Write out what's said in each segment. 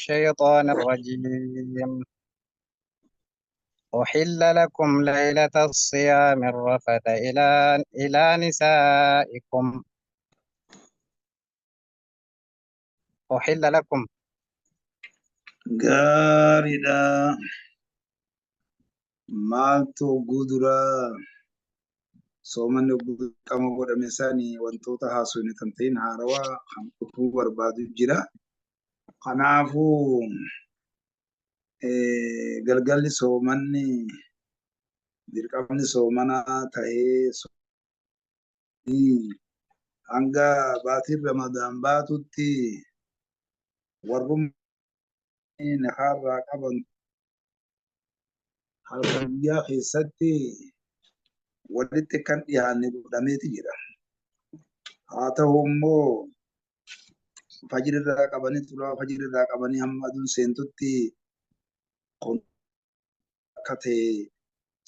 الشيطان الرجيم. أحل لكم ليلة الصيام الرفث إلى نسائكم. أحل لكم. gaariidha maaltu gudura soomanni qama godhame isaanii wantoota haasofne kan ta'in haarawaa kan dhufuu barbaadu jira. Kanaafuu galgalli soomanni dirqamni soomanaa ta'ee hanga baatiin Ramadaan baatutti warrummaa nahaarraa qaban halkan guyyaa keessatti walitti kan dhiyaanne godhameeti jira. Haa ta'u immoo fajirirraa qabanii tulaa fajirirraa qabanii hamma aduun seentutti akka ta'e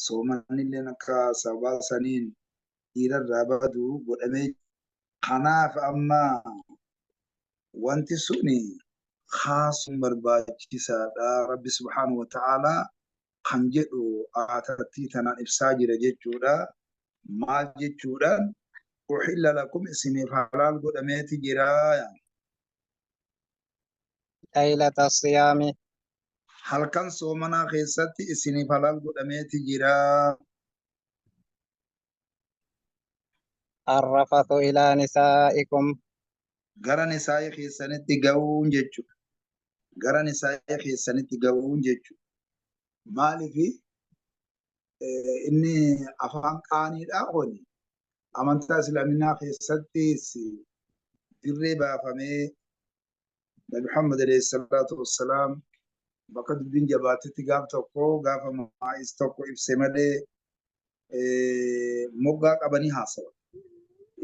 soomannillee akka sababa saniin dhiirarraa badu godhamee. Kanaaf amma wanti suni haasuun barbaachisaadha. Rabbi subhaanahu wa ta'aalaa kan jedhu aatattii tanaan ibsaa jira jechuudha. Maal jechuudhaan uhilla lakum isiniif halaal godhameeti jira. Laylata siyaami. Halkan soomanaa keessatti isiniif halaal godhameeti jira. Arrafathu ilaa nisaa'ikum. Gara nisaa'ii keessanitti ga'uun jechuudha. Gara nisaa'ii keessanitti ga'uun jechuudha. Maaliifi inni afaan qaaniidhaa kuni amantaa islaaminaa keessatti dirree baafamee Nabi Muhammad alayhi salaatu wassalaam bakka dubbiin jabaatetti gaaf tokko gaafa maa'is tokko ibse malee moggaa qabanii haasawa.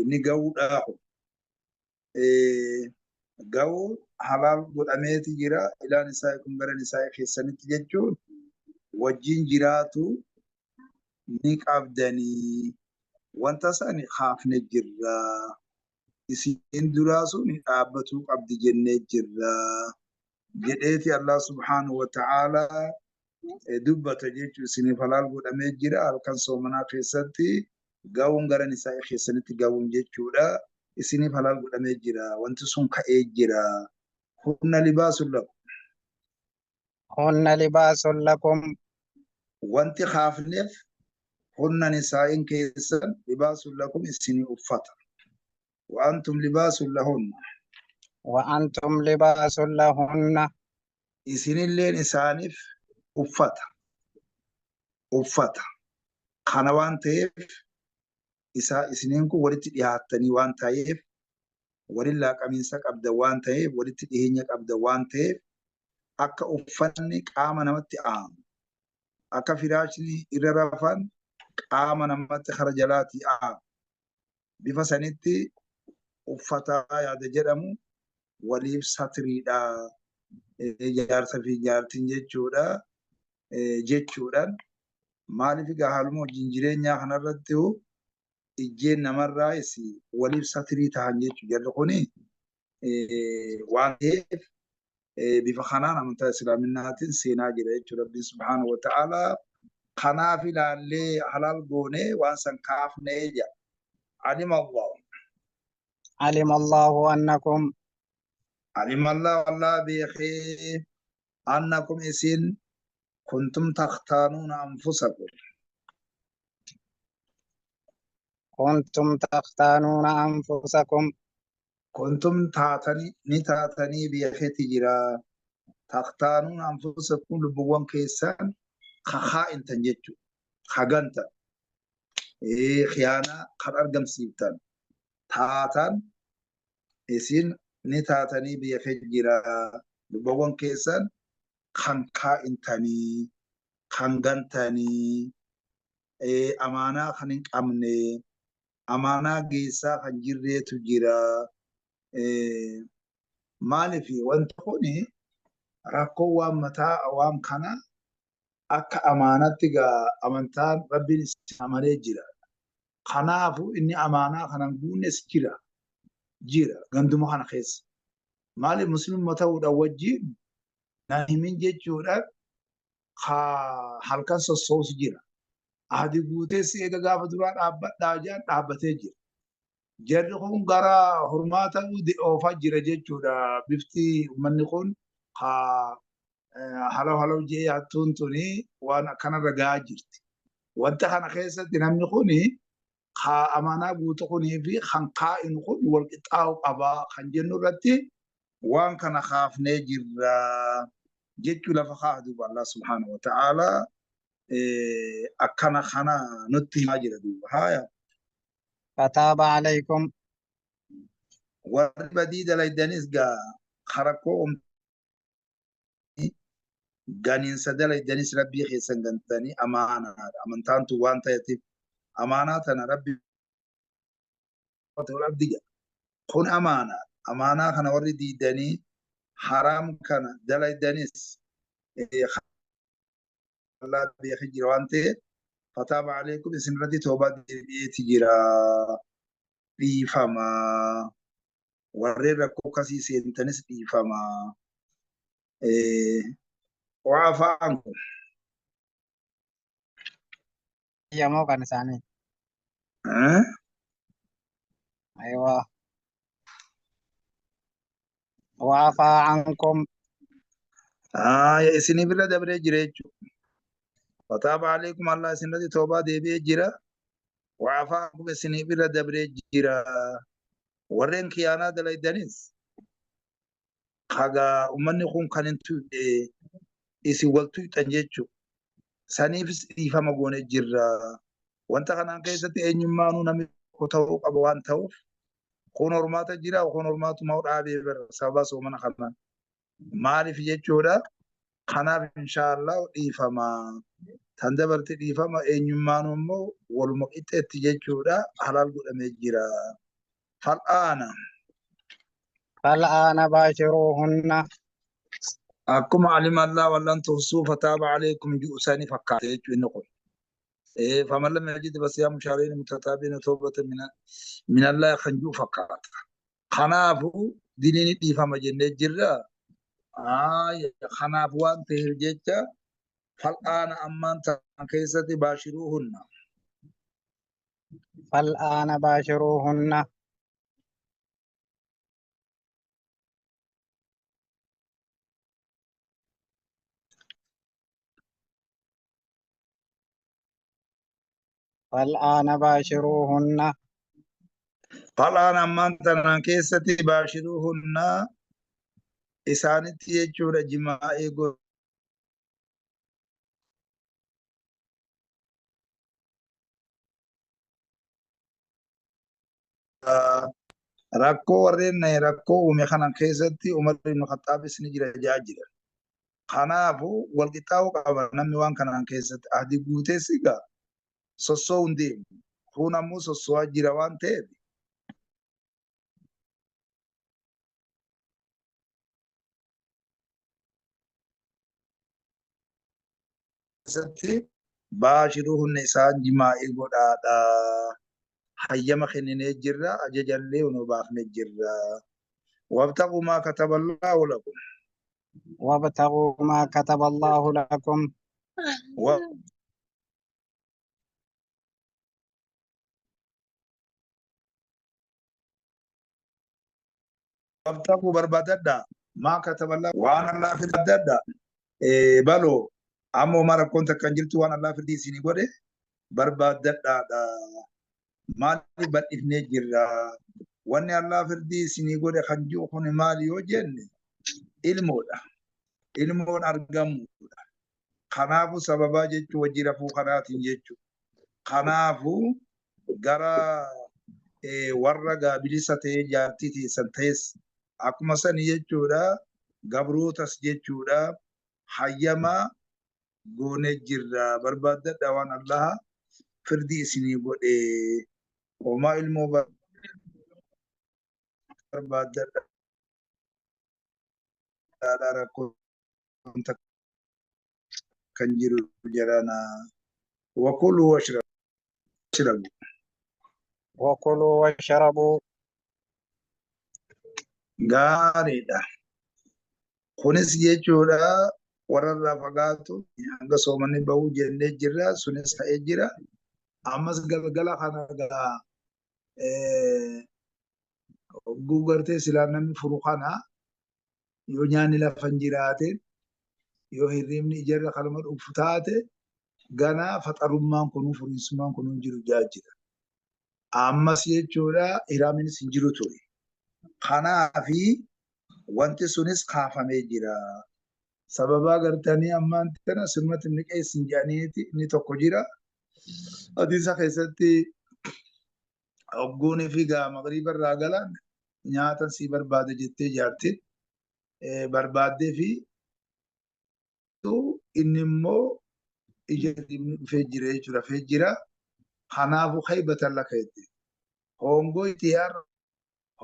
Inni ga'uudhaa kun ga'uu halaal godhameeti jira. Ilaa nisaa'ikum gara nisaa'ii keessanitti jechuun wajjin jiraatu ni qabdanii wanta sani haafne jirra. Isin duraa sun dhaabbatuu qabdi jennee jirra jedheeti Allah subhaanahu wa ta'aalaa dubbata jechuun isiniif halaal godhamee jira. Halkan soomanaa keessatti ga'uun gara nisaa'ii keessanitti ga'uun jechuudha. Isiniif halaal godhamee jira. Wanti sun ka'ee jira. Hunna libaasun lakum. Hunna libaasun lakum. Wanti haafneef hunna nisaa'in keessan libaasun lakum isinii uffata. Wa antum libaasun lahunna. Wa antum libaasun lahunna. Isinilleen isaaniif uffata. Uffata. Kana waan ta'eef isiniin kun walitti dhiyaattanii waan ta'eef waliin laaqamiinsa qabda waan ta'eef walitti dhiyeenya qabda waan ta'eef akka uffanni qaama namatti aamu akka firaashni irra rafan qaama namatti kara jalaatii aamu bifa sanitti uffataa yaada jedhamu waliif satiriidha. Jaarsa fi jaartiin jechuudhaan maaliif egaa haaluma wajjin jireenyaa kanarratti ijjeen namarraa waliif satirii ta'an jechuudha. Jarri kuni waan ta'eef bifa kanaan amantaa islaaminaatiin seenaa jira jechuudha. Rabbi subhaanahu wa ta'aalaa kanaaf ilaallee halaal goonee waan san kaafnee jira. علم الله أنكم. علم الله والله بيخي أنكم إسين كنتم تختانون أنفسكم. كنتم تختانون أنفسكم. كنتم نتاتني بيخي تجرا تختانون أنفسكم لبوان كيسان خخائن تنجتو خغانتا خيانة قرار قمسيبتان تاتان إسين نتاتني بيخي جرا لبوان كيسان خنقائن تاني خنغانتاني أمانا خنين أمني amaanaa geessaa kan jirreetu jira. Maaliif wanti kun rakkoo waan kana akka amaanaatti amantaan Rabbiin amalee jira. Kanaafu inni amaanaa kanan guunnes jira ganduma kana keessa. Maaliif muslimma ta'uudhaan wajjin Nahimin jechuudha halkan sossoosu jira. Adi guutee si eega gaafa duraa dhaabbadhaa jaan dhaabbatee jira. Jarri kun gara hormaata oofaa jira jechuudha. Bifti uummanni kun halaw jee hattuun tuni waan akkanarra gahaa jirti. Wanta kana keessatti namni kuni amanaa guutuu kunii fi kan kaa'inu kun wal qixxaa'uu qabaa kan jennu irratti waan kana kaafnee jirra jechuu lafa kaa'u duuba Allah subhaanahu wa ta'ala akkana kana nutti himaa jira duuba. Haaya. فتاب عليكم warri badii dalaydanis gaa harakkoo ganiinsa dalaydanis rabbii keessan gantanii amaanaadha. Amantaan tun waan ta'eetiif amaanaa tana rabbi diga kun amaanaadha. Amaanaa kana warri diidanii haraam kana dalaydanis Allah beekee jira waan ta'eef fataaba alaykum isin irratti toobaa deebi'eeti jira dhiifamaa. warreen rakkoo akkasii seentanis dhiifamaa. Waafaan kun يمو كان ثاني أيوة وعفى عنكم isinii bira dabree jira jechuudha. Fataaba alaykum Allah isin irratti toobaa deebi'ee jira. Waafaan kun isinii bira dabree jira. Warreen khiyaanaa dalaydanis haga uummanni kun kan hin tuudhe isin wal tuuxan jechuudha. Saniifis dhiifama goonee jirra. Wanta kanaan keessatti eenyummaanuu namni tokko ta'uu qaba waan ta'uuf kun hormaata jira kun hormaatuma dhaabee bara sababa soomana kanaan maaliif jechuudha. Kanaaf inshaallah dhiifama tan dabarte dhiifama eenyummaanuu immoo waluma qixxeetti jechuudha halaal godhamee jira. فالآن باشروهن akkuma alima Allah wallan tuhsuu fataaba alaykum ju'usani fakkaate jechuudha inni kun. فمن لم يجد فصيام شهرين متتابعين توبة من الله خنجو فقط. خنافو ديني ديفما جنة جرا خناف وان تهرجتا فالآن أمان كيسة باشروهن فالآن باشروهن فالآن باشروهن فالآن أمان كيسة باشروهن إسانتي يجور جماعي rakkoo warreen rakkoo uume kanan keessatti Umar ibn Khattaabis ni jira jira. Kanaafuu wal qixxaa'uu qaba namni waan kanaan keessatti ahdi guutee sigaa sossoo hin deemu. Kun ammoo sosso'aa jira waan ta'eef keessatti baashiruhunna isaan jimaa'ii godhaadha. Hayyama kenninee jirra ajajallee nu baafnee jirra. وابتغوا ما كتب الله لكم وابتغوا ما كتب الله لكم وابتغوا برباددا ما كتب الله وانا الله في الددا بلو امو مره كنت كنجلت وانا الله في دي سيني غودي برباددا مالي بل ابن جرا wanni Allah firdii isinii godhe kan jiru kun maali yoo jenne ilmoon argamuudha. Kanaafuu sababaa jechuun wajji rafuu kanaatiin jechuudha. Kanaafuu gara warra gaabilisa ta'ee jaartii teessan ta'es akkuma sani jechuudha gabrootas jechuudha hayyama goonee jirra barbaadadha waan Allah firdii isinii godhe homaa ilmoo barbaadadha rakkoo kan jiru jarana وكلوا واشربوا وكلوا واشربوا gaariidha Kunis jechuudha warrarraa fagaatu hanga soomanni bahuu jennee jirra. Sunis ta'ee jira. Ammas galgala kana gaa hogguu gartee silaa namni furu kana yoo nyaanni lafa hin jiraatin yoo hirribni ijarra kalma dhufu taate ganaa faxarummaan kunuu furiisummaan kunuu jiru jira. Ammas jechuudha hiraaminis hin jiru ture. Kanaafi wanti sunis kaafamee jira. Sababaa gartanii ammaan tana sirmatti inni qeessin jedhaniiti inni tokko jira. Hadiisa keessatti hogguunii fi gaa magriiba irraa galan nyaatan sii barbaada jettee jaartin barbaaddee fi inni immoo ija dhibni dhufee jira jechuudha fee jira. Kanaafuu haybatan laka jette. Hongoo itti yaarra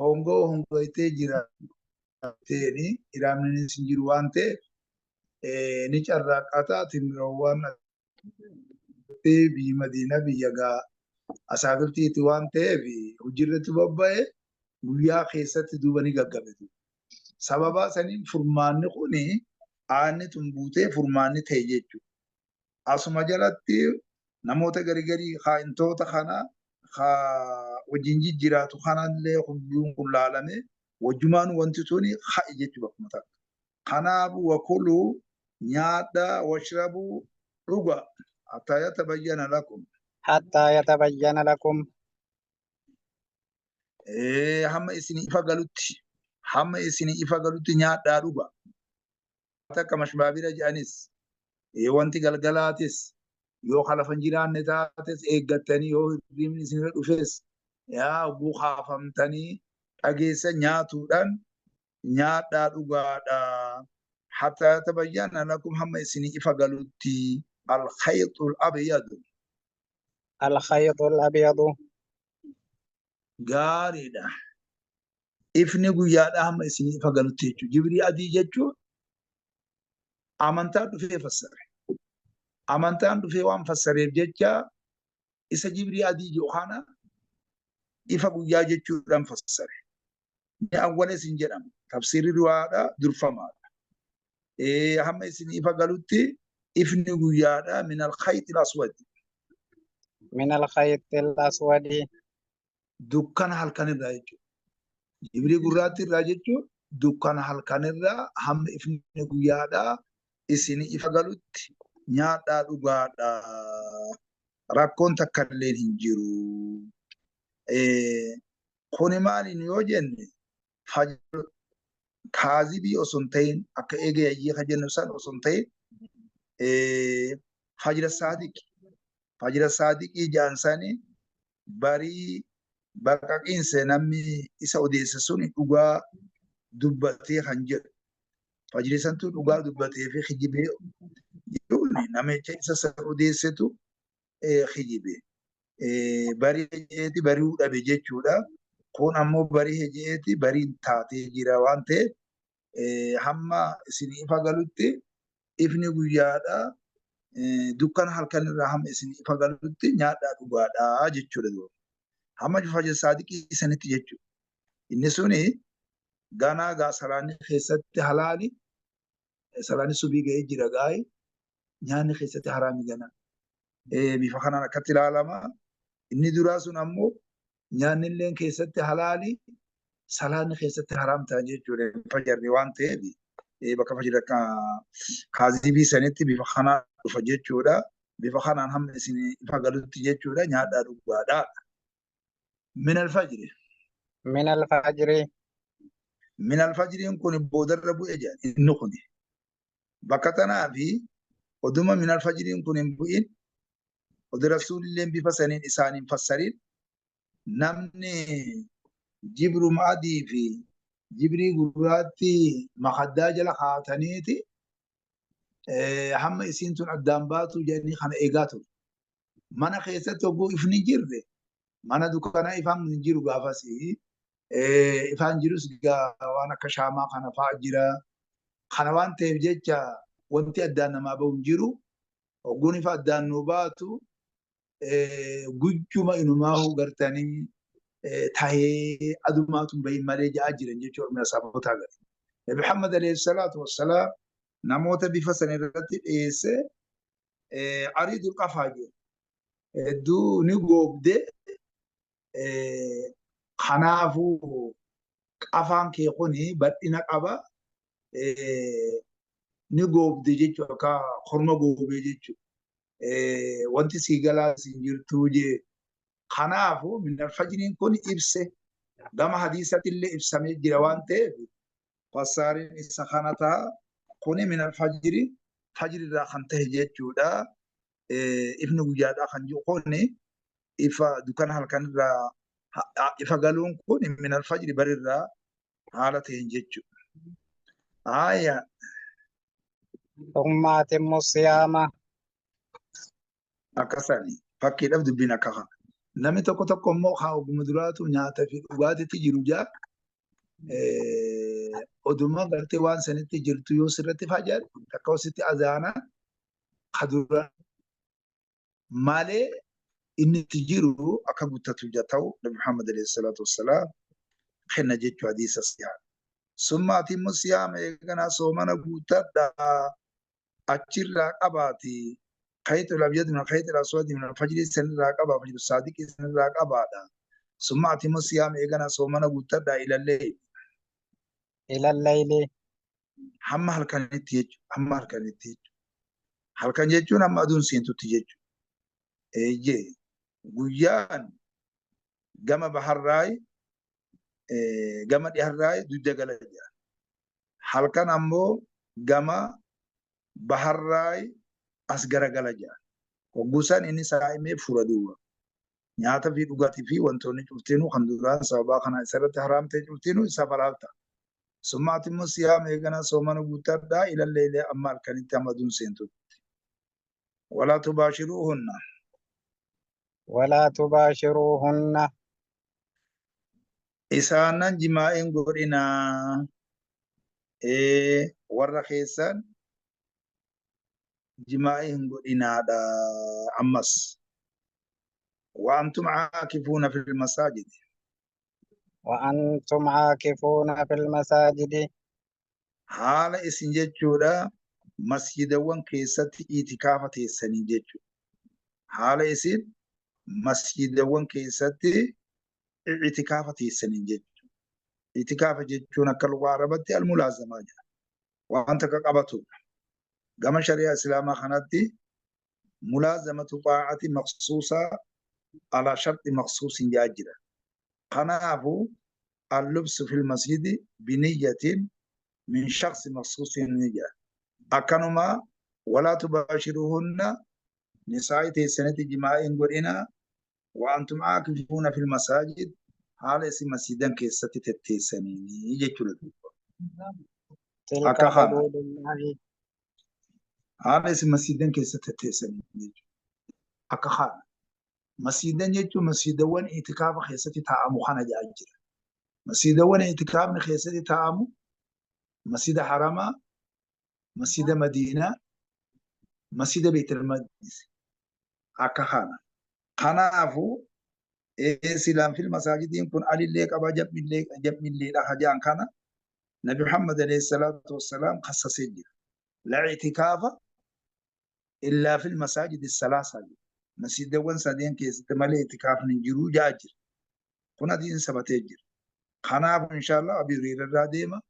hongoo hongoytee jira teeni hiraamni hin jiru waan ta'eef ni carraaqataa timiroowwan biyya Madiinaa biyya gaa asaagirtiiti waan ta'eef hojiirratti bobba'e guyyaa keessatti duuba ni gaggabetu. Sababaa saniin furmaanni kuni aanni tumbuutee furmaanni ta'e jechuudha. Asuma jalatti namoota garigarii kaa'intoota kana wajjin jijjiiraatu kanallee hubbiyuun kun laalame wajjumaan wanti suni ha'i jechuudha akkuma ta'a. Kanaafuu wakuluu nyaadha washrabuu dhuga hatta yatabayyana lakum. حتى يتبين لكم Hamma isinii ifa galutti nyaadhaa dhuga. Akka mashbaabira jedhanis wanti galgalaatis yoo lafa hin jiraanne taates eeggattanii yoo hirribni isinirra dhufes yaa oguu kaafamtanii dhageessa nyaatuudhaan nyaadhaa dhugaadha. Hatta yatabayyana lakum hamma isinii ifa galutti alkhayxul abyadu. الخيط الأبيض Gaariidha. Ifni guyyaadhaa hamma isinii ifa galutti jechuudha. Jibrii adii jechuun amantaa dhufee fassare. Amantaan dhufee waan fassareef jecha isa jibrii adii jiru kana ifa guyyaa jechuudhaan fassare. Ni awwaales hin jedhamu. Tafsiirri riwaadhaa durfamaadha. Hamma isinii ifa galutti ifni guyyaadhaa min alkhayxil aswadi. من الخيط الأسود Dukkana halkanirraa jechuudha. Jibrii gurraatti irraa jechuun dukkana halkanirraa hamma ifni guyyaadhaa isinii ifa galutti nyaadhaa dhugaadhaa. Rakkoon takka illee hin jiru. Kuni maaliin yoo jenne kaazibii osoo hin ta'in akka eegee ayyee ka jennu san osoo hin ta'in fajira saadiqi. Fajira saadiqii jaansanii barii baqaqiinse namni isa odeesse suni dhugaa dubbatee kan jedhu. Fajiri santu dhugaa dubbatee fi kijibee jechuun namicha isa san odeessetu kijibee. Barii hejeeti barii dhabe jechuudha. Kun ammoo barii hejeeti bariin taatee jira waan ta'eef hamma isinii ifa galutti ifni guyyaadhaa dukkana halkanirraa hamma isinii ifa galutti nyaadhaa dhugaadhaa jechuudha. Hamma fajira saadiqii sanitti jechuudha. Inni suni ganaa gaa salaanni keessatti halaali. Salaanni subii ga'ee jira gaa'e nyaanni keessatti haraami gana. Bifa kanaan akkatti ilaalama. Inni duraa sun ammoo nyaanni illee keessatti halaali. Salaanni keessatti haraam ta'a jechuudha. Fajarri waan ta'eef bakka fajira kaazibii sanitti bifa kanaan dhufa jechuudha. Bifa kanaan hamma isin ifa galutti jechuudha nyaadhaa dhugaadhaa. Min alfajri. من الفجر Min alfajriin kun boodarra bu'e jedhan inni kuni. Bakka tanaa fi oduma min alfajriin kun hin bu'in odi rasuulillee bifa saniin isaaniin fassariin namni jibru adii fi jibrii gurraatti makaddaa jala kaataniiti hamma isiin tun addaan baatu jedhanii kana eegaa ture. Mana keessatti ogguu ifni jirre mana dukkanaa ifaan hin jiru gaafas ifaan jirus waan akka shaamaa kana fa'aa jira. Kana waan ta'eef jecha wanti addaan namaa bahu hin jiru. Ogguun ifa addaan nu baatu gujjuma inumaahu gartanii tahee adumaatu bahin malee ja'aa jiran jechuudha mina sabootaa gadi. محمد عليه الصلاة والسلام نموت بفسن الرتب إيسى عريض القفاجي دو نقوب دي خنافو قفان كي خوني بدينا قبا نقوب دي جيجو كا خرما قوب جيجو وانت سيقلا سنجر توجي خنافو من الفجرين كوني إبسه دام حديثة اللي إبسامي جروان تيبي فصارين إسخانتها كوني من الفجر فجر دا خنته جيجو دا ابن وجادا خنجو كوني إفا دكان هالكان دا إفا قالون كوني من الفجر برر حالته جيجو آية ثم أتموا الصيام أكساني فكي لفظ بنا كها نمي تكو تكو موخا وقمدراتو نياتا في الوقت تجيرو جا oduma gartee waan sanitti jirtu yoo sirratti fayyadu takka sitti azaana kadura malee inni itti jiru akka guuttatu ta'u Nabi Muhammad alayhi salatu wassalam kenna jechuu hadiisa siyaa summa atimmu siyaama eeganaa soomana guuttadha achirraa qabaati خيط الأبيض من الخيط الأسود من الفجر سنرى قبا فجر الصادق سنرى قبا ثم أتم الصيام إيغانا صومنا قوتدا إلى الليل إلى الليل hamma halkanitti jechuudha. Halkan jechuun hamma aduun seentutti jechuudha. Eeyyee guyyaan gama baharraayi gama dhiharraayi dugda gala jira. Halkan ammoo gama baharraayi as garagala jira. Hoggusaan inni saa'imee fura duuba. Nyaata fi dhugaatii fi wantoonni cuftinuu kan duraan sababaa kana isarratti haraam ta'e cuftinuu isa falaalta. ثم أتم الصيام إيقنا صومنا قتادا إلى الليل أما الكنت أمدون سينتو ولا تباشروهن ولا تباشروهن إسانا جماعين قرنا ورخيسا جماعين قرنا دا أمس وأنتم عاكفون في المساجد وأنتم عاكفون في المساجد حال إسن جتشورا مسجد وان كيستي إتكافة إسن جتشو حال إسن مسجد وان كيستي إتكافة إسن جتشو إتكافة جتشونا كالواربة الملازمة جا وأنت كقبطو قام شريعة إسلام خانتي ملازمة طاعة مخصوصة على شرط مخصوص جاجرة خنافو اللبس في المسجد بنية من شخص مخصوص نية أكنما ولا تباشروهن نساء تيسنة جماعين قرئنا وأنتم عاكفون في المساجد حال اسم مسجدا كيسة تتيسنين يجتلد تلك أكخانا حدود الله حال اسم مسجدا كيسة تتيسنين أكخانا مسجدا يجو مسجدوان اعتكاف خيسة تتعامو خانا جاجر مسجدوان اعتكاف خيسة تتعامو مسجد حرامة مسجد مدينة مسجد بيت المقدس أكخانا خنافو سلام في المساجد يمكن علي الليك أبا جب من الليل أخجان كان نبي محمد عليه الصلاة والسلام خصص الجر لا اعتكاف إلا في المساجد الثلاثة مسجد وان سادين كيس تمالي اعتكاف ننجرو جاجر كنا دين سبتجر خنافو إن شاء الله أبي رير الراديمة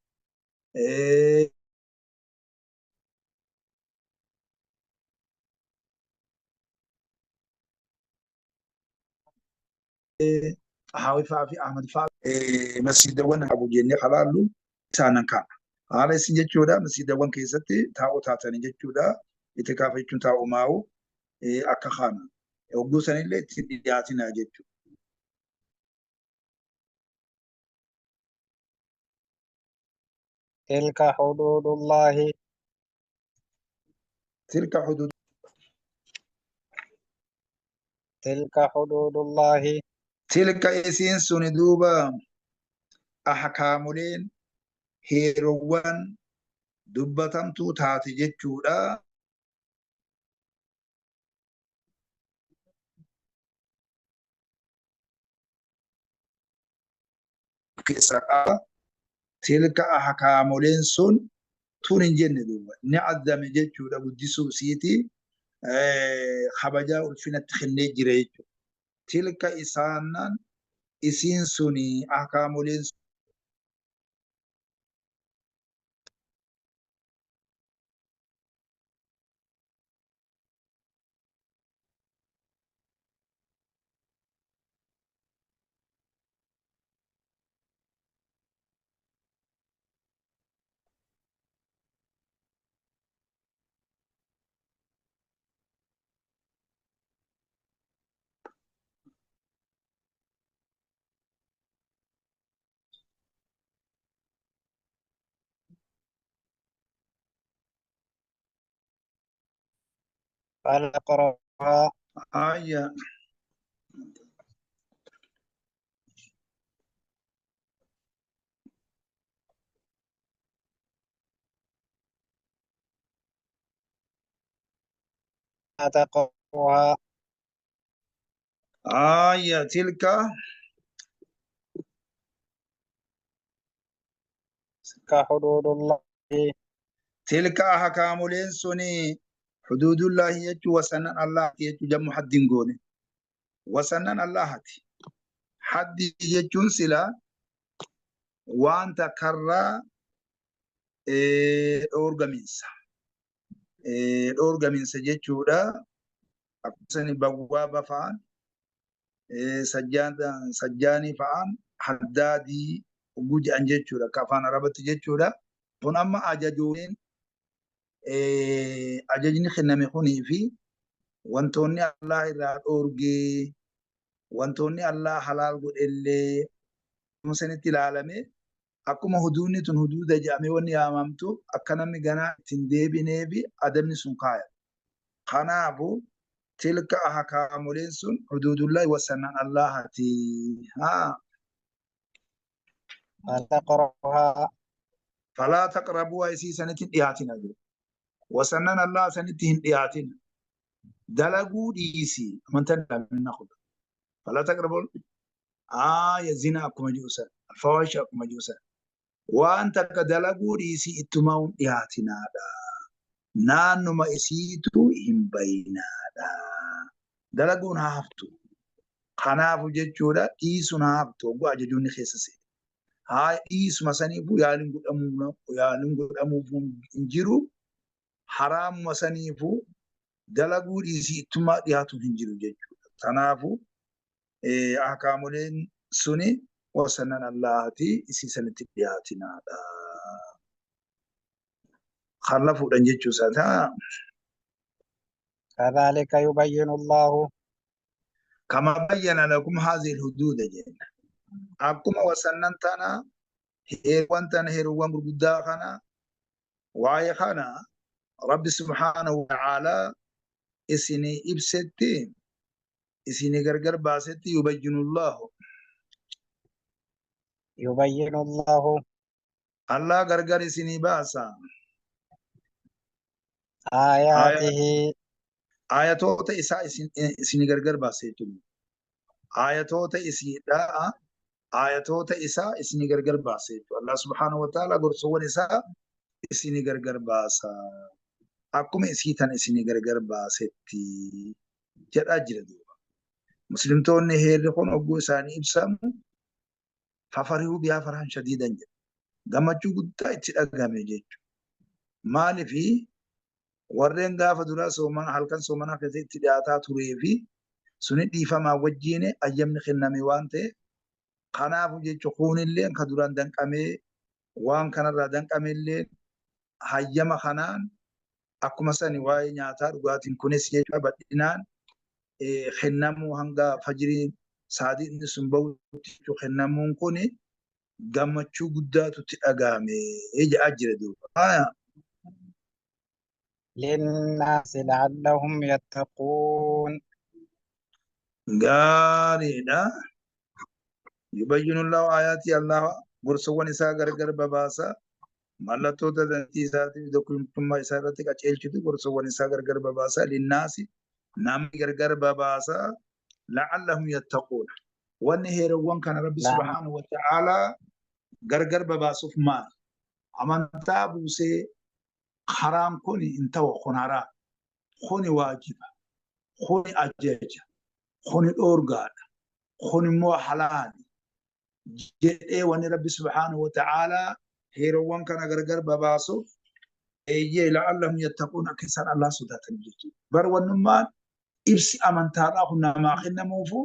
حاوي فافي أحمد فافي مسجد وان أبو جيني خلالو سانا كان على سنجة جودا مسجد وان كيستي تاو تاتاني جودا itikaafa jechuun taa'u maa'u akka kana hogguu sanillee itti dhiyaatina jechuudha. تلك حدود الله Tilka hudud تلك حدود الله tilka isiin suni duuba ahkaamuleen heerowwan dubbatamtuu taate jechuudha. Keessaa qaba تلك أحكام لنسون تون جنة دوبا نعدم جيتشو دا قدسو سيتي خبجا الفينة تخني جريجو تلك إسانا إسين سوني أحكام لنسون فليقرأها آية تقرأها تلك كحدود الله تلك أحكام لنسوني حدود الله يجو وسنن الله يجو جم حد قوني وسنن الله حد يجون سلا وانت كرا أورجامينسا أورجامينسا جتشودا أقسني بوابة فان سجاني فان حدادي وجود أن جتشودا كفان ربط جتشودا فن أما أجاجونين أجاجني خنامي خوني في وانتوني الله إلا أورجي وانتوني الله حلال قد اللي مسنتي العالمي akkuma huduudni tun huduuda jedhamee wanni yaamamtu akka namni ganaa ittiin deebineefi adabni sun kaaya. Kanaafuu tilka ahkaamuleen sun huduudullahi wasannan Allahati. فلتقرأها Falaa taqrabuuha isii sanitti dhiyaatina jiru. Wasannan Allah sanitti hin dhiyaatina. Dalaguu dhiisii amantan minna kudha. Falaa taqrabuun zina akkuma jiru sana. Alfawaashi akkuma jiru sana. Waan takka dalaguu dhiisii ittumaa hin dhiyaatinaadha. Naannuma isiitu hin bayinaadha. Dalaguun haa haftu. Kanaafu jechuudha dhiisuun haa haftu. Oguu ajajuun keessa seena. Haa dhiisuma saniifuu yaaliin godhamuuf hin jiru. Haraamuma saniifuu dalaguu dhiisii ittumaa dhiyaatuun hin jiru jechuudha. Kanaafu ahkaamuleen suni wasannan Allahati isii sanitti dhiyaatinaadha. Khallafuudhaan jechuusaa كذلك يبين الله كما بين لكم هذه الحدود جنة أكما وسنن تنا هيروان تنا هيروان برقدا خنا وعي خنا رب سبحانه وتعالى إسني إبستي إسني غرغر باستي يبين الله الله غرغر إسني باسا آياته آياتوتا إسا إسني غرغر باستي آياتوتا إسي لا آياتوتا إسا إسني غرغر باستي الله سبحانه وتعالى غرسون إسا إسني غرغر باسا أكما إسيتان إسني غرغر باستي جد أجل دوبا مسلمتون هيرقون أبو إساني إبسامو ففرحوا بها فرحا شديدا جدا gammachuu guddaa itti dhagahame jechuudha. Maaliif warreen gaafa duraa soomana halkan soomanaa keessatti dhiyaataa turee fi suni dhiifamaa wajjin ayyamni kenname waan ta'eef kanaafu jechuudha kuunillee kan duraan danqamee waan kanarraa danqameellee hayyama kanaan akkuma sani waa'ee nyaataa dhugaatiin kunis jechuudha bal'inaan kennamuu hanga fajiriin saadii inni sun bahutti kennamuun kuni gammachuu guddaatu itti dhagahame jedhaa jira duuba. للناس لعلهم يتقون gaariidha. Yubayyinu Allahu aayaati Allah gorsawwan isaa gargar babaasa mallattoota dantii isaatiif dokumtummaa isaa irratti qaceelchitu gorsawwan isaa gargar babaasa linnaasi namni gargar babaasa la'allahum yattaquuna wanni heerawwan kana rabbi subhaanahu wa ta'aalaa gargar babaasuuf maal amantaa buusee haraan kun hin ta'u kun haraa kuni waajiba kuni ajaja kuni dhoorgaadha kun immoo halaali jedhee wanni rabbi subhaanahu wa ta'aalaa heerowwan kana gargar babaasuuf eeyyee la'allahum yattaquun akka isaan Allah sodaatan jechuudha. Bar wannummaan ibsi amantaadhaa kun namaa kennamuufu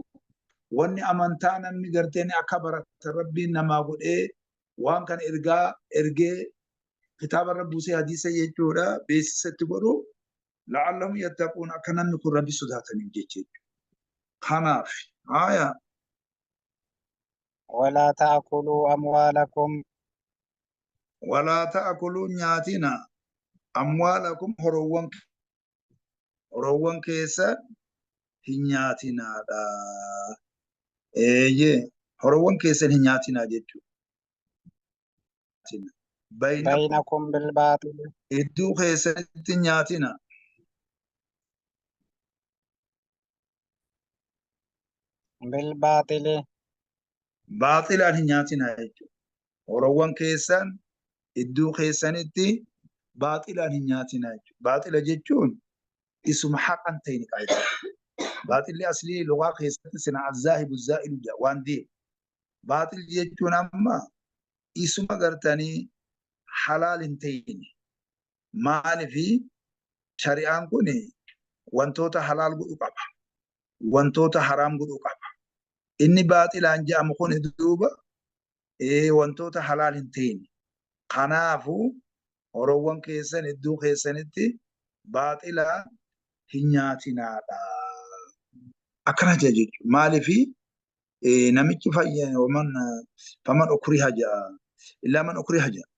wanni amantaa namni garteen akka barata rabbiin namaa godhee waan kana ergee kitaaba irra buusee hadiisa jechuudha beeksisatti godhu la'allahum yattaquun akka namni kun rabbi sodaataniif jechuudha. Kanaaf haaya. ولا تأكلوا أموالكم ولا تأكلوا نياتنا أموالكم هروان كيسا هنياتنا دا هروان كيسا هنياتنا جتو بينكم بالباطل إدو كيسا هنياتنا بالباطل باطل هنياتنا جتو هروان كيسا إدو كيسا نتي باطل هنياتنا جتو باطل جتون اسم حقا تيني قاعدة باطل أصلي لغة كيسا سنع الزاهب الزائل وان دي باطل جتون أما اسم قرتني حلال تيني مال في شريعان كوني وانتوتا حلال قدو قبا وانتوتا حرام قدو قبا إني باطل أنجا مخوني دوبا وانتوتا حلال تيني قنافو وروان كيسان الدو كيسان التي باطل هنياتنا أكره جاجج مال في نمج فايا ومن فمن أكره جاء إلا من أكره جاء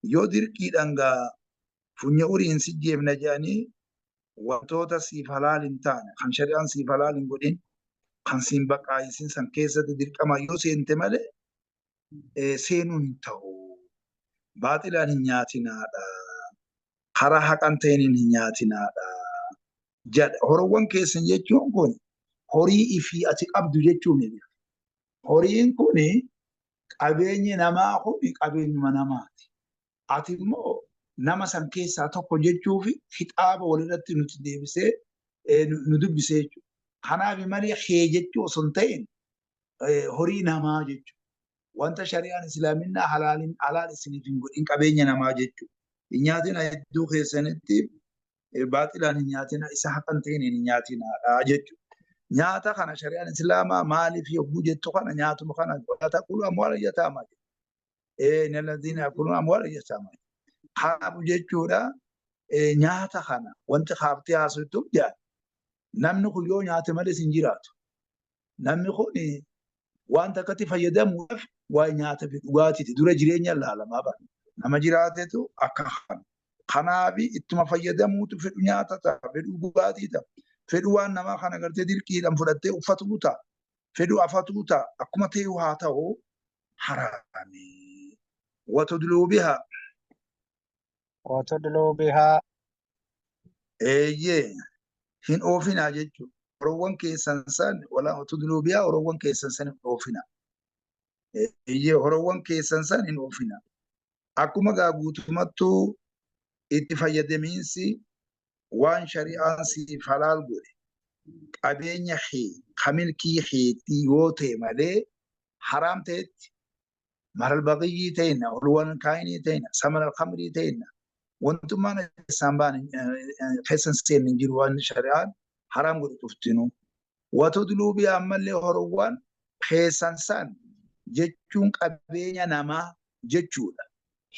يودر كيد أنغا فنيا أورين سجيب نجاني وانتوتا سيف حلال تانا خان شريان سيف حلال قدين خان سين بقى يسين سن كيسة تدير كما يوسي انتمال سينون تاو باطلا هنياتنا خرا حقا تينين هنياتنا جد هروان كيسن يجون كوني هوري إفي أتك أبدو يجون هوريين كوني قبيني نما أخوني قبيني مناماتي أتمو nama san keessaa tokko jechuuf kitaaba walirratti nuti deebisee nu dubbisee jechuudha. Kanaaf malee hee jechuu osoo hin ta'in horii namaa jechuudha. Wanta shari'aan islaaminaa halaal isiniif hin godhin qabeenya namaa jechuudha. Hin nyaatina hedduu keessanitti baaxilaan hin nyaatina isa haqan ta'in hin nyaatinadha jechuudha. Nyaata kana shari'aan islaamaa maaliif yogguu jettu kana nyaatuma kana wala taqulu amwaala yataamaa jedha. Inni alladhiina yaquluuna amwaala yataamaa. Kaabu jechuudha nyaata kana wanti kaaftee haasoftuuf jaa namni kun yoo nyaate malee hin jiraatu. Namni kun wanta akkatti fayyadamuudhaaf waa nyaata fi dhugaatiiti dura jireenya laalamaa bara. Nama jiraatetu akka kana. Kanaaf ittuma fayyadamuutu fedhu nyaata ta'a, fedhu dhugaatii ta'a, fedhu waan namaa kana gartee dirqiidhaan fudhattee uffatuu ta'a, fedhu afatuu ta'a akkuma ta'e haa ta'u haraami. Watudluu bihaa. وتدلوا بها hin oofinaa jechuudha. Horoowwan keessan san wala tudluu bihaa horoowwan keessan san hin oofinaa. Horoowwan keessan san hin oofinaa. Akkuma gaa guutumattuu itti fayyadamiinsi waan shari'aan siif halaal godhe qabeenya kee kamilkii keetii yoo ta'e malee haraam ta'etti maral baqiyyii ta'inna olwaan kaayinii ta'inna samanal khamrii ta'inna wantummaan isaan baan keessan seenni jiru waan shari'aan haraam godhu tuftinu watudluu bihaa ammallee horoowwan keessan san jechuun qabeenya namaa jechuudha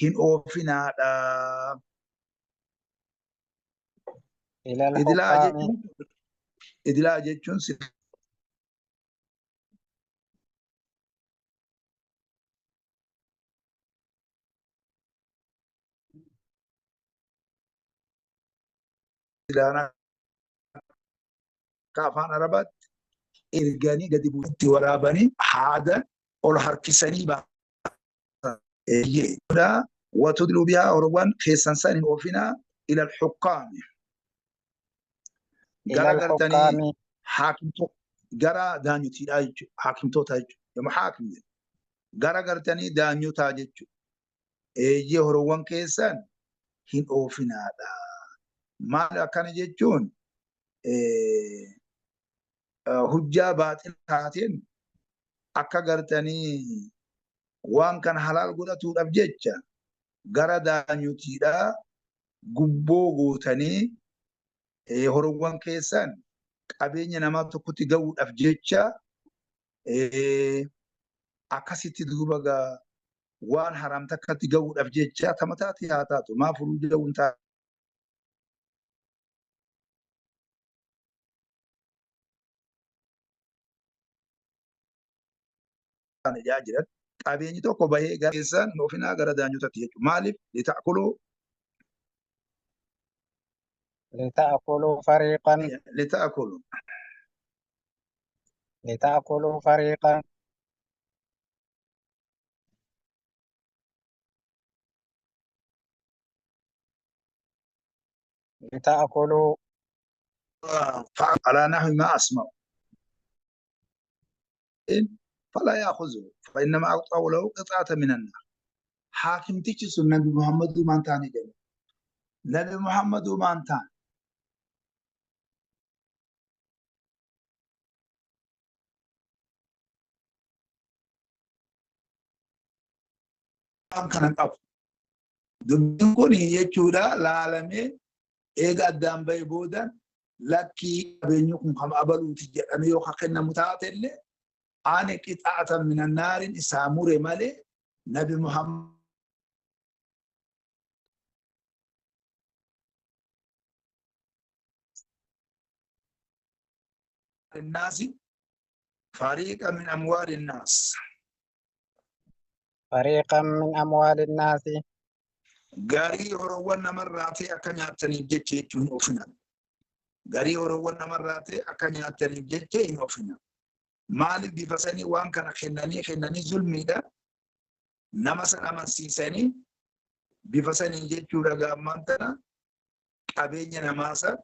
hin oofinaadha. Idilaa jechuun afaan arabaatti erganii gadi buutti waraabanii haada ol harkisanii baasan. Watudluu bihaa horoowwan keessan san hin oofinaa ila al-hukkaami. Gara gartanii haakimtoota gara daanyutiidhaa jechuudha. Haakimtoota jechuudha. Yookaan haakimni gara gartanii daanyotaa jechuudha. Eeyyee horoowwan keessan hin oofinaadha. Maal akkana jechuun hujjaa baaxila taateen akka gartanii waan kana halaal godhatuudhaaf jecha gara daanyotiidhaa gubboo gootanii horoowwan keessan qabeenya namaa tokkotti ga'uudhaaf jecha akkasitti duuba waan haram takkatti ga'uudhaaf jecha tamataati haa taatu maa furuu jedhuun ta'a. Jiran qabeenyi tokko bahee gara keessan oofinaa gara daanyotatti jechuudha. Maaliif litaakuluu فريقا لتأكلوا فريقا لتأكلوا على نحو ما أسمع فلا يأخذه فإنما أقطع له قطعة من النار. حاكم تجلس النبي محمد ومان تاني جل نبي محمد ومان تاني كان قف دبين كوني يجودا لعالمي إيجا الدم بيبودا لكي بينكم كم أبلو تجأني يوخاقنا متعاتل أنا قطعة من النار إسامور مالي نبي محمد الناس فريقا من أموال الناس فريقا من أموال الناس غاري هروان مراتي أكنياتني جيتشي تنوفنا غاري هروان مراتي أكنياتني جيتشي تنوفنا مالك بفسني وان كان خناني ظلمي دا نمسا نمسيساني بفسني جيتشو رغا مانتنا قبيني نماسا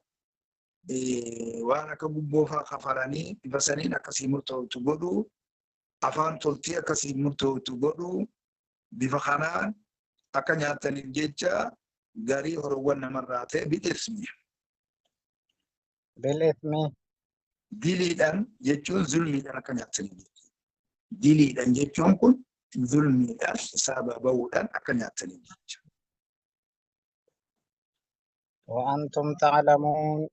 وانا كبوبوفا خفراني بفسني نكسي مرتو تبودو أفان تلتي أكسي مرتو تبودو بفخانان أكنياتني جيتشا غاري هروان مراتي بالإثم diliidhaan jechuun zulmiidhaan akka nyaatanii diliidhaan jechuun kun zulmiidhaan sababa bahuudhaan akka nyaatanii jechuudha. وأنتم تعلمون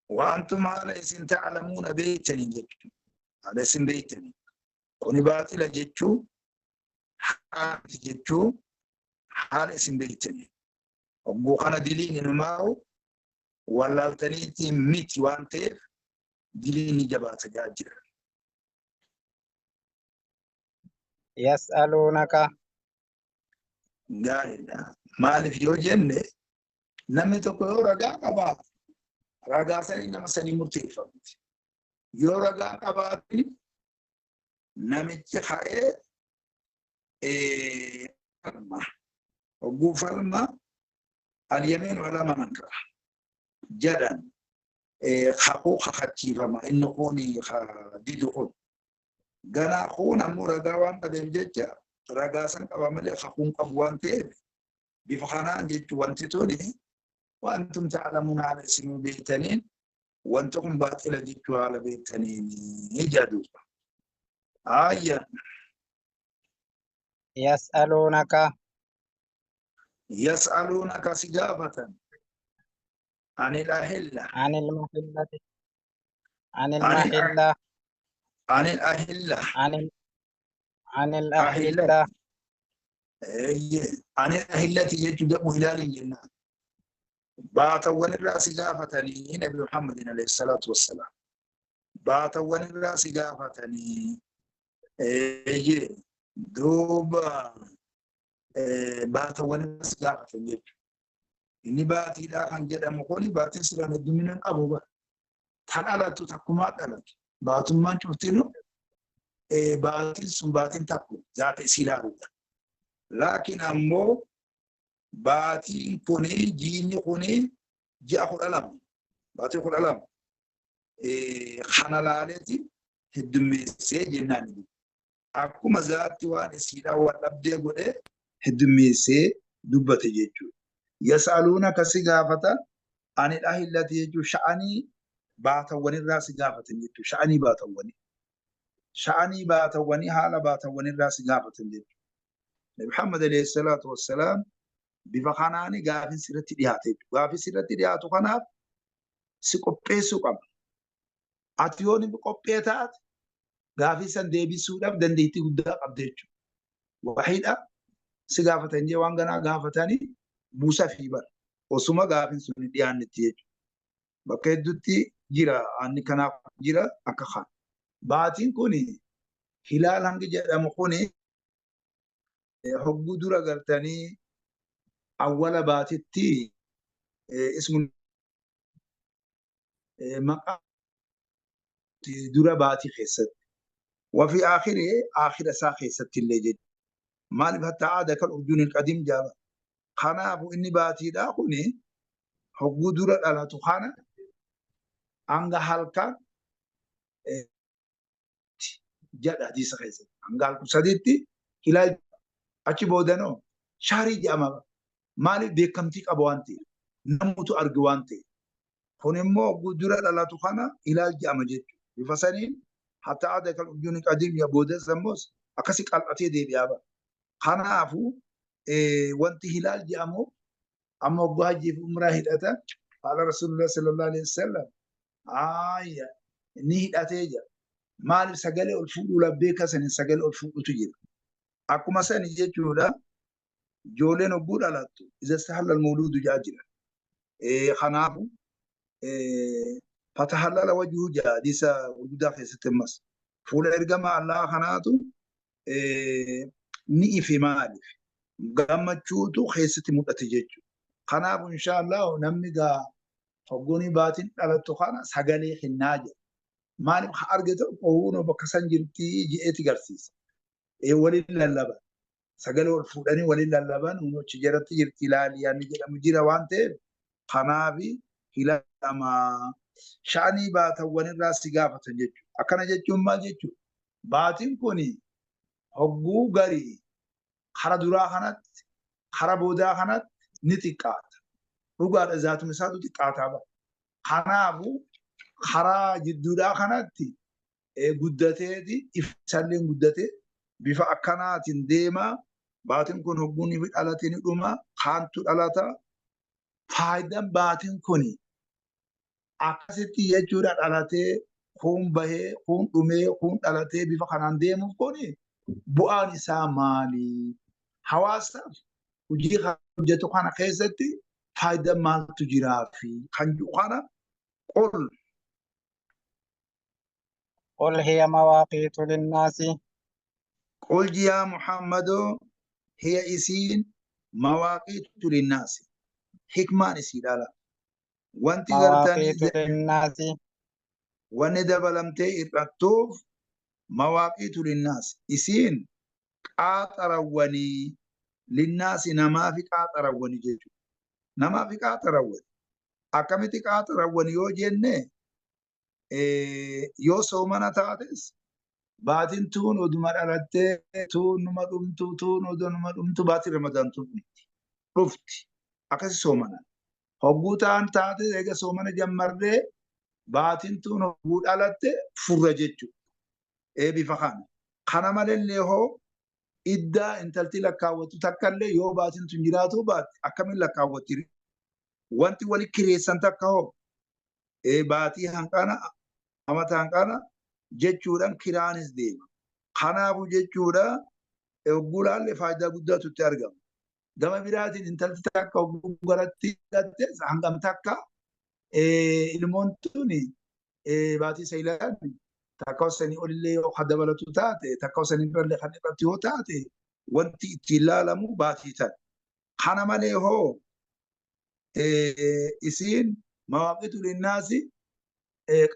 وأنتم على إسن تعلمون بيتني جتشو على إسن بيتني كوني باطل جتشو حال جتشو حال إسن بيتني وبوخنا دلين نماو ولا تنيتي ميت وانتيف دليني جبات جاجر. يسألونك قال مالف يوجن نمي تكو رجع قبا رجع سني نمسني مرتفع يو رجع قباتي نمي تخاء فرما وقو فرما اليمين ولا منكر جدا حقوق خاتيفما إنه كوني خديدون غنا خون أمور داوان قدم جتة رجاسن كوامل حقوق أبوان تير بفخانان جت وانتوني وأنتم تعلمون على اسم بيتنين وأنتم باطل جت على بيتنين يجادو آية يسألونك سجافة عن الأهلة عن المحلة عن المحلة عن الأهلة عن الأهلة عن الأهلة يجد هلال الجنة باتوان الرأس جافتني نبي محمد عليه الصلاة والسلام باتوان الرأس جافتني دوبا باتوان الرأس جافتني إني باتي لا كان جدا مقولي باتي سلام الدمين أبوبا تنالتو تكومات ألت باتو ما شفتينو باتي سنباتين تكو ذات سيلارو لكن أمو باتي كوني جيني كوني جاء الألم باتي الألم خنالالتي الدمين سي جناني akkuma zaatti waan isiidhaan wal dhabdee godhee heddummeessee dubbate jechuudha. Yas'aluunaka si gaafatan anil ahillati jechuun sha'anii baatawwanirraa si gaafatan jechuudha. Sha'anii baatawwanii. Sha'anii baatawwanii haala baatawwanirraa si gaafatan jechuudha. Nabi Muhammad alayhi salaatu wassalaam bifa kanaani gaafin sirratti dhiyaate. Gaafin sirratti dhiyaatu kanaaf si qopheessuu qaba. Ati yoo ni qophee taate gaafii san deebisuudhaaf dandeettii guddaa qabda jechuudha. Wahiidha si gaafatan jee waan ganaa gaafatanii buusa fi bara osuma gaafin sun dhiyaannetti jechuudha. Bakka hedduutti jira anni kanaaf jira akka kaan. Baatiin kun hilaal hangi jedhamu kun hogguu dura gartanii awwala baatitti ismu maqaa dura baatii keessatti. وفي آخر ساخي ستي جد مالي حتى عاد كالأرجون القديم جابا خنافو إني باتي داخوني حقو دورة على تخانا أنغا حالكا جد حديث خيسة أنغا حالكو سديتي هلال أچي بودنو شاري جاما مالي بيكمتيك أبوانتي نموتو أرقوانتي خونمو حقو دورة على تخانا هلال جاما جد بفسانين حتى عاد كالأرجون القديم يا بودن سموس أكسي قلقتي دي بيابا خنافو وانتي هلال جامو أما بواجي في أمره هدأتا قال رسول الله صلى الله عليه وسلم ني هدأتيجا مالي سقالي الفول لبيكا سنين سقالي الفول تجيب أكو مسا نجي جودا جولين وقود علاتو إذا استحل المولود جاجرا خنافو فتحلل وجهه جا ديسا وجودا في ستمس فول إرقما الله خناتو ني في مالي gammachuutu keessatti mul'ate jechuudha. Kanaaf inshaallah namni hoggoonii baatiin dhalattu kana sagalee kennaa jira. Maaliif haa argatu qohuun bakka san jirtii je'eeti garsiisa. Waliin lallaban sagalee ol fuudhanii waliin lallaban achi jalatti jirti ilaali yaanni jedhamu jira waan ta'eef kanaafi hilaalama sha'anii baatawwanirraa si gaafatan jechuudha. Akkana jechuun maal jechuudha? Baatiin kuni hogguu garii خرا دورا خنات خرا بودا خنات نتيقات رجال ذات مساعد تيقات هذا خنابو خرا جدودا خناتي قدته دي إفسالين قدته بيفا أكنات ديما باتن كون هبوني في الالاتين دوما خانتو الالاتا فايدا باتن كوني أكاسيتي يجورا الالاتي خون به خون دومي خون الالاتي بيفا خنان ديمو كوني بؤان سامالي حواسا وجي خرجتو خانا خيزتي فايدة مال تجرافي خنجو خانا قل هي مواقيت للناس قل يا محمد هي اسين مواقيت للناس حكمان سيدالا وانتي مواقيت للناس وندبلمتي إرقاتوف مواقيت للناس اسين قاطروني للناس نما في قاطروني جيجو نما في قاطروني أكمتي قاطروني يو جنة يو سومنا تاتس بعدين تون ودمر على تون نمدمتو تون ودمدمتو باتي رمضان تون رفتي أكسي سومنا هبوتان تاتس إيجا سومنا جمرده بعدين تون هبوت على فرجتشو بفخانة خنا مالله هو إدّا إنتلتي لكاوتو تكالله يو باتين تنجراتو بات أكمل لكاوتيري وانتي ولي كريسان تكاو باتي هنكانا أمتا هنكانا جيتشوران كيرانس ديما خنابو جيتشورا قولان لفايدة قدّا تترغم دما براتين إنتلتي تكاو قراتي داتيس هنغم تكا المونتوني باتي سيلاني تكوسني أولي وحد ولا تتاتي تكوسني برا اللي خلي رتيو تاتي وانتي تلا مو باتيتا خنا مالي هو إسين مواقيت للناس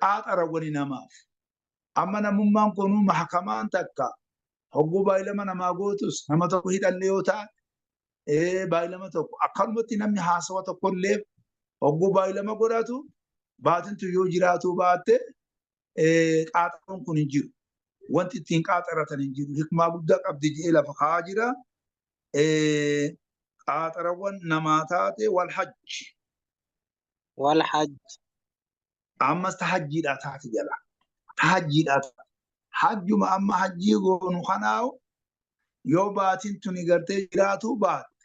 قاطر وني نماف أما نمم كونوا محكمان تكا هو بايلما نماغوتوس نما تكو هيد اللي يوتا بايلما تكو أكلمتي نمي حاسوة تكون ليف هو بايلما قراتو باتن تو يوجراتو باتي قاطرون كن جيرو wanti ittiin qaaxaratan hin jiru. Hikmaa guddaa qabdi jedhee lafa kaa'aa jira. Qaaxarawwan namaa taate wal hajji. والحج Ammas tahajjiidhaa taate jala. Tahajjiidhaa taate. Hajjuma amma hajjii goonu kanaawu yoo baatiin tuni gartee jiraatu baate.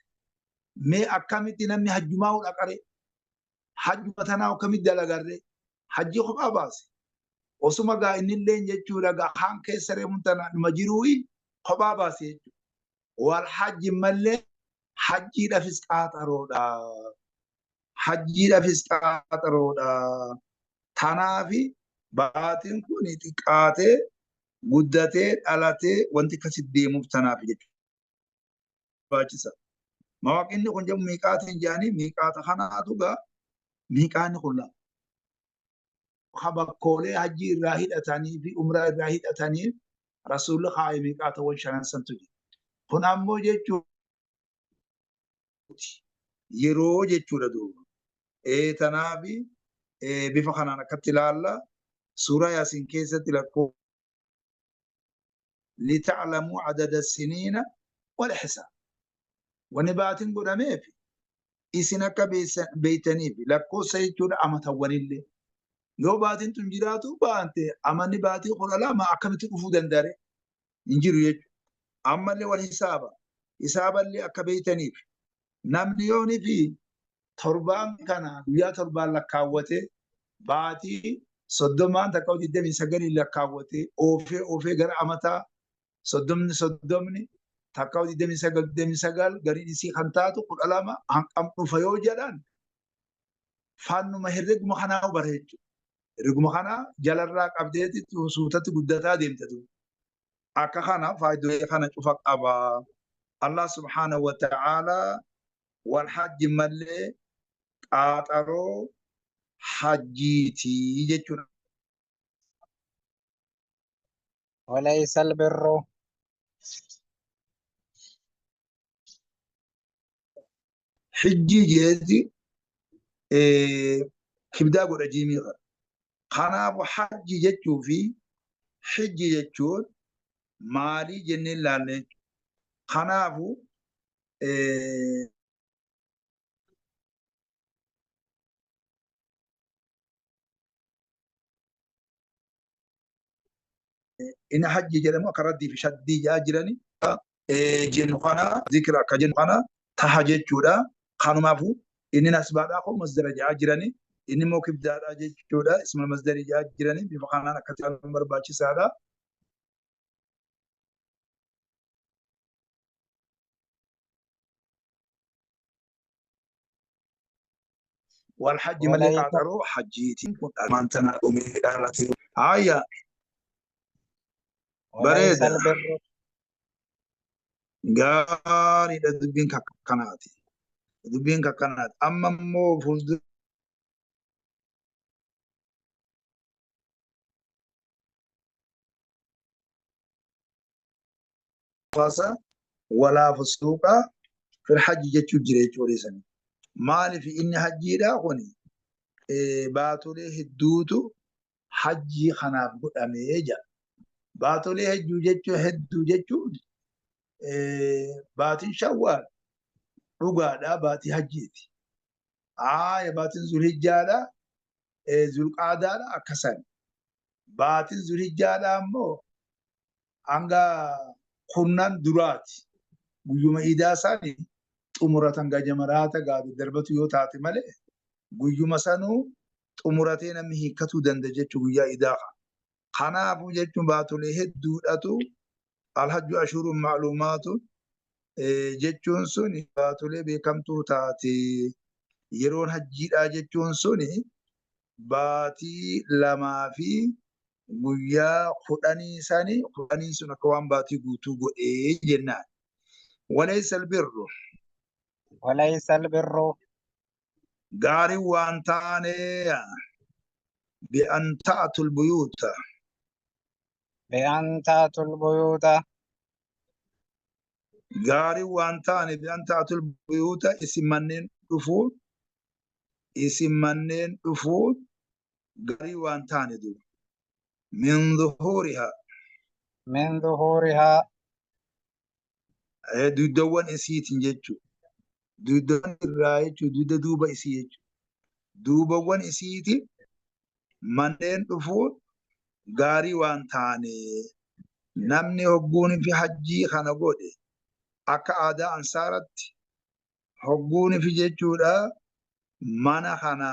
Mee akkamitti namni hajjumaa dhaqare? Hajjuma tanaa akkamitti dalagarre? Hajjii kophaa baase. Osuma gaa innillee jechuudha gaa haan keessa reemuun tana dhuma jiruuyi kophaa baase jechuudha. Wal hajji mallee hajjiidhaafis qaaxaroodha. Hajjiidhaafis qaaxaroodha. Tanaafi baatiin kun xiqqaatee guddatee dhalatee wanti akkasitti deemuuf tanaaf jechuudha. Barbaachisa. Mawaaqinni kun jedhamu miiqaatiin jedhanii miiqaata kanaatu gaa miiqaanni kun lama. Bakkoolee hajjii irraa hidhatanii fi umraa irraa hidhatanii rasuulli kaa'ee miiqaatawwan shanan santu jira. Kun ammoo jechuun yeroo jechuudha duuba. Tanaaf bifa kanaan akkatti ilaalla. Suuraa Yaasiin keessatti lakkoo lita'lamuu adada siniina wal hisaab. Wanni baatiin godhameef isin akka beeytaniif lakkoofsa jechuudha amatawwanillee. Yoo baatiin tun jiraatu baante amanni baatii 12 akkamitti dhufuu danda'e hin jiru jechuudha. Ammallee wal hisaaba. Hisaaballee akka beeytaniif namni yoonii fi torbaan kana guyyaa torbaan lakkaawwate baatii 30 takka 29 lakkaawwate oofee gara amataa 30 takka 29 gariin isii kan taatu 12 hanqam dhufa yoo jedhan faanuma herreguma kanaa bara jechuudha. Herreguma kanaa jalarraa qabdeeti suutatti guddataa deemte. Akka kana faayidaa kana cufa qaba. Allah subhanahu wa ta'ala wal hajji mallee qaaxaroo hajjiiti jechuudha. وليس البر Hijji jeeti kibdaa godha jiimii qaba. Kanaafuu hajji jechuu fi hijji jechuun maalii jennee ilaalle jechuudha. Kanaafuu inni hajji jedhamu akka raddii fi shaddii jaa jirani. Jennu kana zikira akka jennu kana taha jechuudha. Kanumaafuu inni nasbaadhaa kun masdara jaa jirani. Inni immoo kibdaadhaa jechuudha. Isma masdarii jaa jirani. Bifa kanaan akkatti ilaaluun barbaachisaadha. والحج ملك عطرو حجيتي كنت أمانتنا أمي دارتي هايا وليس بريدة البر غاري دبين ككناتي دبين ككنات أما مو فوز فاسا ولا فسوقا في الحج جتشو جريت وريسني مالي في إني حجي دا خوني باتولي هدوتو حجي خناف قدامي جا باتولي هجو جتشو هدو جتشو باتين شوال رقادا باتي حجيتي باتين ذو الحجادا ذو القعدة أكسان باتين ذو الحجادا أمو أنغا خنان دراتي guyyuma iidaa isaanii xumuratan gajamaraata gaadu darbatu yoo taate malee guyyuma sanuu xumuratee namni hiikkatuu danda'a jechuun guyyaa iidaa. Kanaafuu jechuun baatolee hedduudhatu alhajju ashuruun maalumaatu jechuun sun baatolee beekamtuu taate yeroon hajjiidhaa jechuun sun baatii 2 fi guyyaa 10 isaanii 10 sun akka waan baatii guutuu godhee jennaan. وليس البر وليس البر غاري وانتاني بأن تأتوا البيوت بأن تأتوا البيوت غاري وانتاني بأن تأتوا البيوت اسمنين دفول غاري وانتاني دو من ظهورها من ظهورها dugdawwan isiitiin jechuudha. Dugdawwan irraa jechuudha dugda duuba isii jechuudha. Duubawwan isiitiin manneen dhufuun gaarii waan taane namni hogguunii fi hajjii kana godhe akka aadaa ansaaratti hogguunii fi jechuudha mana kana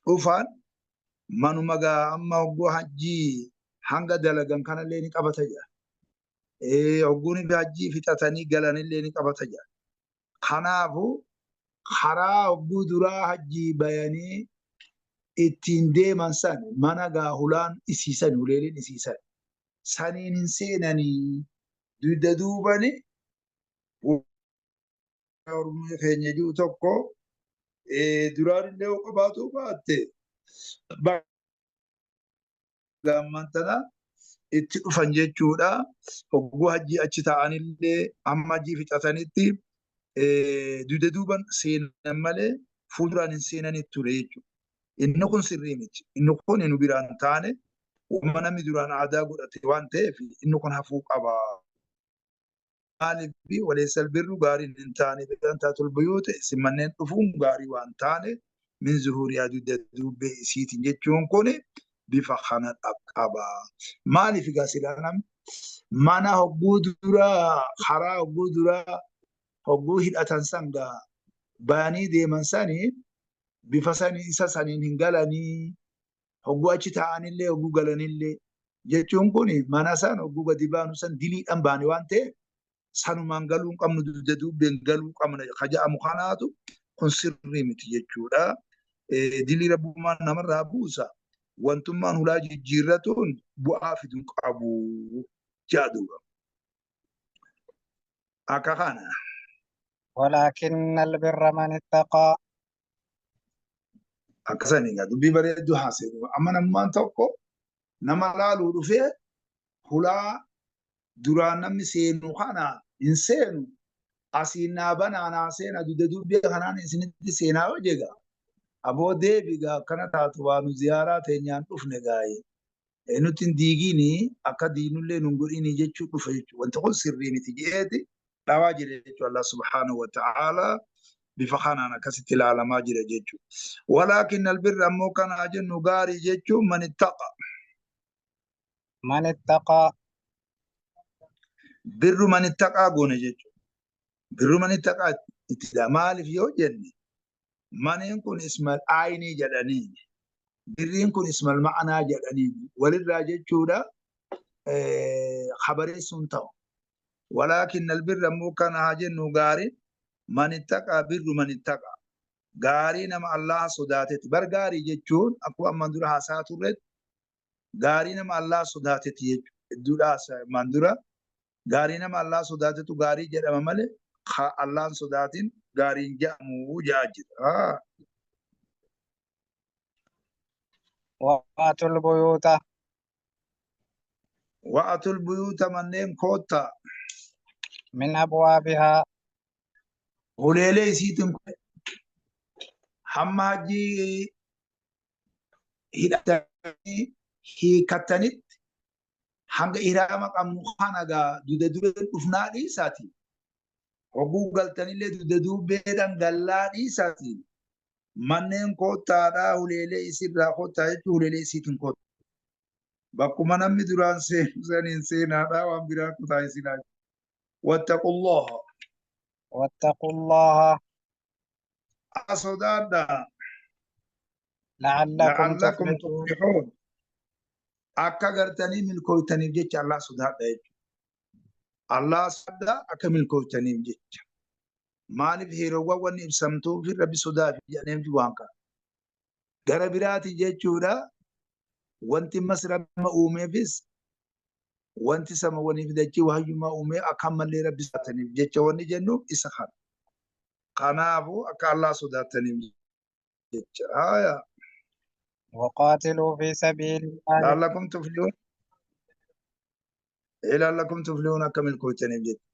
dhufan manuma gaa amma hogguu hajjii hanga dalagan kanallee ni qabata jira. Hogguunii fi hajjii fixatanii galanillee ni qabata jira. Kanaafuu karaa hogguu duraa hajjii bayanii ittiin deeman san mana gaa hulaan isiisan huleeliin isiisan saniin hin seenanii dugda duubani ormi keenya jiru tokko duraan illee qabaatu baatte gaammantana itti dhufan jechuudha. Hogguu hajjii achi ta'anillee amma hajjii fixatanitti dugda duuban seenan malee fuulduraan hin seenanii ture jechuudha. Inni kun sirrii miti. Inni kun nu biraan taane uumama namni duraan aadaa godhate waan ta'eef inni kun hafuu qaba. Maaliif waleessal birru gaariin hin taane bidhaan taatul buyyoota isin manneen dhufuun gaarii waan taane min zuhuriyaa dugda duubee isiitiin jechuun kun bifa kana qaba. Maaliif egaa silaa namni mana hogguu duraa karaa hogguu duraa hogguu hidhatan san gaa bayanii deeman sanii bifa sanii isa saniin hin galanii hogguu achi taa'anillee hogguu galanillee jechuun kun mana san hogguu gadi baanu san diliidhaan baane waan ta'eef sanumaan galuu hin qabnu dugda duubeen galuu qabna kaja'amu kanaatu kun sirrii miti jechuudha. Dilii rabbummaan namarraa buusa wantummaan hulaa jijjiirratuun bu'aa fiduu qabu jaaduudha. Akka kana. ولكن البر من اتقى Akkasanii gaa dubbii bareedduu haasa'u. Amma namummaan tokko nama laaluu dhufee hulaa duraan namni seenu kana hin seenu asiin naa banaa seena dugda duubee kanaan isinitti seenaa yoo jega aboo deebi gaa akkana taatu waa nu ziyaaraa teenyaan dhufne gaa'ee nuti hin diigini akka diinullee nun godhini jechuu dhufa jechuudha. Wanti kun sirrii miti jeeti dhawaa jira jechuudha. Allah subhaanahu wa ta'ala bifa kanaan akkasitti ilaalamaa jira jechuudha. Walaakin albirra ammoo kana jennu gaarii jechuun man ittaqa. من اتقى Birru man ittaqaa goone jechuudha. Birru man ittaqaa ittidha. Maaliif yoo jenne maniin kun ismal aayinii jedhanii birriin kun ismal ma'anaa jedhanii walirraa jechuudha khabareessuun ta'u. Walaakin albirra ammoo kana haa jennu gaariin man ittaqaa birru man ittaqaa. Gaarii nama Allah sodaatetti. Bar gaarii jechuun akkuma amman dura haasaa turretti gaarii nama Allah sodaatetti jechuudha. Idduudhaa amman dura gaarii nama Allah sodaatetu gaarii jedhama malee Allahn sodaatin gaariin jedhamu jaa jira. وآتوا البيوت Wa'atul buyuuta manneen koottaa من أبوابها huleelee isiitiin hamma hajjii hidhatanii hiikattanitti hanga ihraama qabnu kana gaa dugda duubeen dhufnaa dhiisaati. Hogguu galtanillee dugda duubeedhaan gallaa dhiisaati. Manneen koottaadhaa huleelee isirraa koottaa jechuun huleelee isiitiin koottaa. Bakkuma namni duraan seenu saniin seenaadhaa waan biraa kutaa isinaa. Wattaqullaha. واتقوا الله Sodaadhaa. لعلكم لعلكم تفلحون تفلحون. Akka gartanii milkooytaniif jecha Allah sodaadha jechuudha. Allah sodaa akka milkooytaniif jecha. Maaliif heerowwan wanni ibsamtuuf Rabbi sodaa fi jedhaneef waan kana. Gara biraati jechuudha. Wanti mas Rabbi uumeefis wanti sama waniif dachii waayyummaa uumee akka ammallee Rabbi sodaataniif jecha wanni jennuuf isa kana. Kanaafuu akka Allah sodaataniif jecha. Haaya. وقاتلوا في سبيل الله لعلكم تفلحون. لعلكم تفلحون akka milkooytaniif jecha.